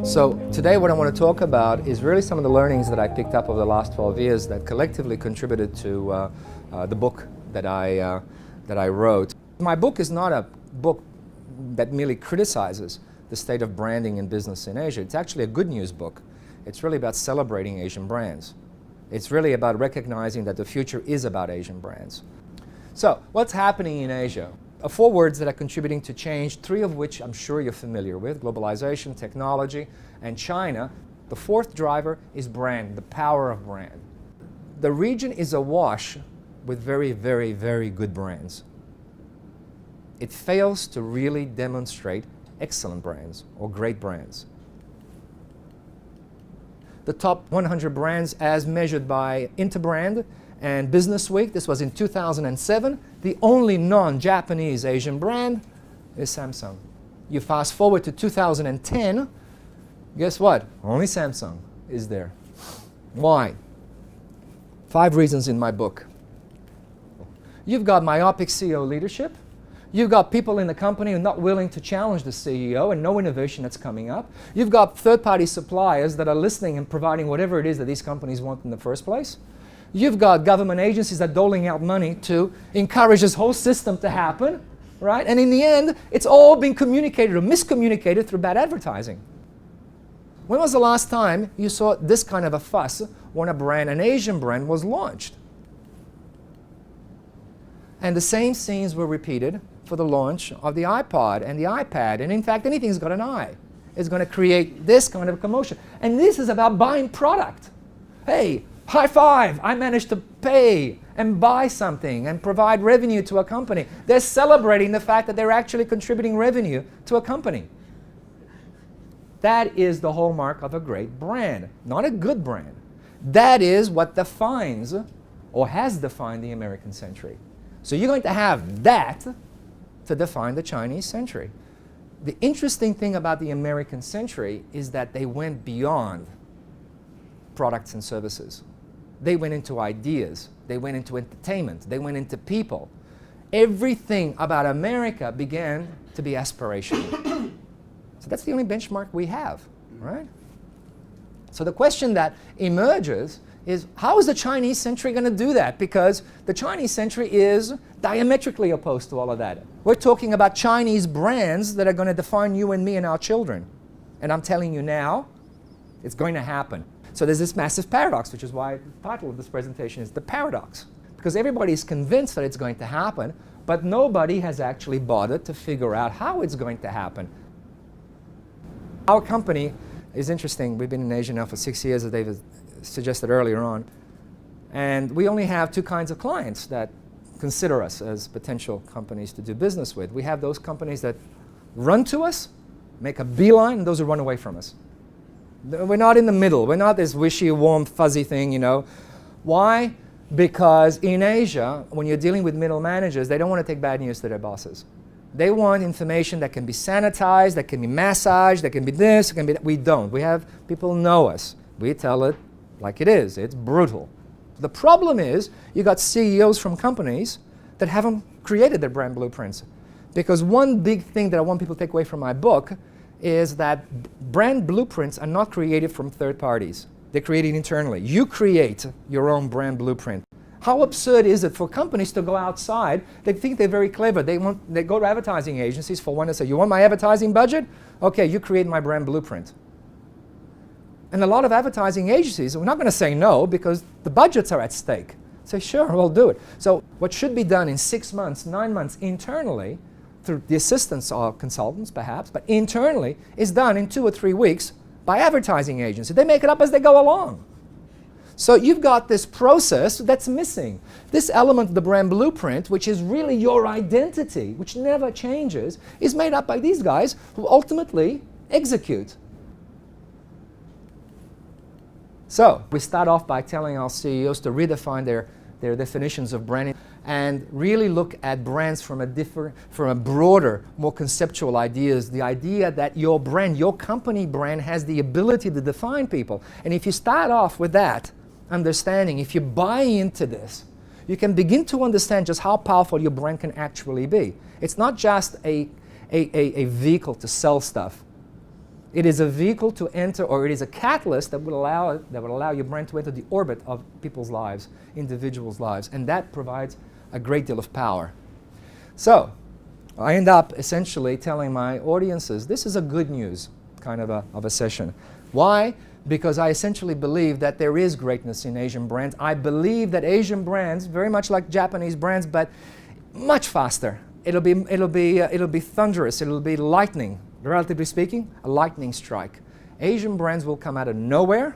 So today what I want to talk about is really some of the learnings that I picked up over the last 12 years that collectively contributed to the book that I wrote. My book is not a book that merely criticizes the state of branding and business in Asia. It's actually a good news book. It's really about celebrating Asian brands. It's really about recognizing that the future is about Asian brands. So what's happening in Asia? 4 words that are contributing to change, 3 of which I'm sure you're familiar with: globalization, technology, and China. The 4th driver is brand, the power of brand. The region is awash with very, very, very good brands. It fails to really demonstrate excellent brands or great brands. The top 100 brands as measured by Interbrand and Business Week, this was in 2007, the only non-Japanese Asian brand is Samsung. You fast forward to 2010, guess what? Only Samsung is there. Why? 5 reasons in my book. You've got myopic CEO leadership. You've got people in the company who are not willing to challenge the CEO and no innovation that's coming up. You've got third-party suppliers that are listening and providing whatever it is that these companies want in the first place. You've got government agencies that are doling out money to encourage this whole system to happen, right? And in the end, it's all been communicated or miscommunicated through bad advertising. When was the last time you saw this kind of a fuss when a brand, an Asian brand, was launched? And the same scenes were repeated for the launch of the iPod and the iPad. And in fact, anything that's got an I is going to create this kind of commotion. And this is about buying product. Hey, high five, I managed to pay and buy something and provide revenue to a company. They're celebrating the fact that they're actually contributing revenue to a company. That is the hallmark of a great brand, not a good brand. That is what defines or has defined the American century. So you're going to have that to define the Chinese century. The interesting thing about the American century is that they went beyond products and services. They went into ideas. They went into entertainment. They went into people. Everything about America began to be aspirational. So that's the only benchmark we have, right? So the question that emerges is, how is the Chinese century going to do that? Because the Chinese century is diametrically opposed to all of that. We're talking about Chinese brands that are going to define you and me and our children. And I'm telling you now, it's going to happen. So there's this massive paradox, which is why the title of this presentation is The Paradox. Because everybody is convinced that it's going to happen, but nobody has actually bothered to figure out how it's going to happen. Our company is interesting. We've been in Asia now for 6 years, as David suggested earlier on. And we only have 2 kinds of clients that consider us as potential companies to do business with. We have those companies that run to us, make a beeline, and those who run away from us. We're not in the middle. We're not this wishy, warm, fuzzy thing, you know. Why? Because in Asia, when you're dealing with middle managers, they don't want to take bad news to their bosses. They want information that can be sanitized, that can be massaged, that can be this, that can be that. We don't. We have people know us. We tell it like it is. It's brutal. The problem is you got CEOs from companies that haven't created their brand blueprints. Because one big thing that I want people to take away from my book is that brand blueprints are not created from third parties. They're created internally. You create your own brand blueprint. How absurd is it for companies to go outside? They think they're very clever. They go to advertising agencies for one and say, you want my advertising budget? Okay, you create my brand blueprint. And a lot of advertising agencies, we're not going to say no because the budgets are at stake. Say, sure, we'll do it. So what should be done in 6 months, 9 months internally, through the assistance of consultants perhaps, but internally is done in 2 or 3 weeks by advertising agencies. They make it up as they go along. So you've got this process that's missing. This element of the brand blueprint, which is really your identity, which never changes, is made up by these guys who ultimately execute. So we start off by telling our CEOs to redefine their definitions of branding and really look at brands from a broader, more conceptual ideas. The idea that your brand, your company brand, has the ability to define people. And if you start off with that understanding, if you buy into this, you can begin to understand just how powerful your brand can actually be. It's not just a vehicle to sell stuff. It is a vehicle to enter, or it is a catalyst that would allow your brand to enter the orbit of people's lives, individuals' lives, and that provides a great deal of power. So, I end up essentially telling my audiences, this is a good news kind of a session. Why? Because I essentially believe that there is greatness in Asian brands. I believe that Asian brands, very much like Japanese brands, but much faster. It'll be thunderous. It'll be lightning. Relatively speaking, a lightning strike. Asian brands will come out of nowhere,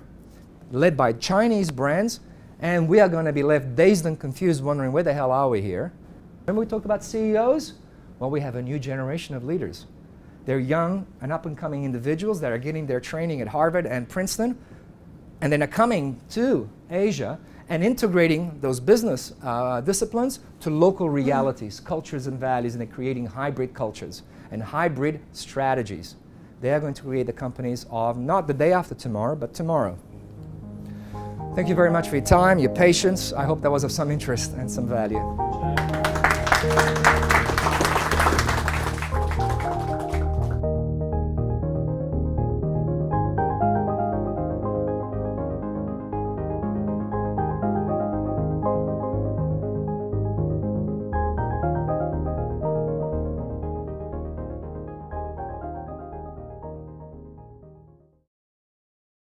led by Chinese brands, and we are going to be left dazed and confused, wondering where the hell are we here? Remember we talked about CEOs? Well, we have a new generation of leaders. They're young and up-and-coming individuals that are getting their training at Harvard and Princeton, and then are coming to Asia and integrating those business disciplines to local realities, cultures and values, and they're creating hybrid cultures and hybrid strategies. They are going to create the companies of not the day after tomorrow, but tomorrow. Thank you very much for your time, your patience. I hope that was of some interest and some value.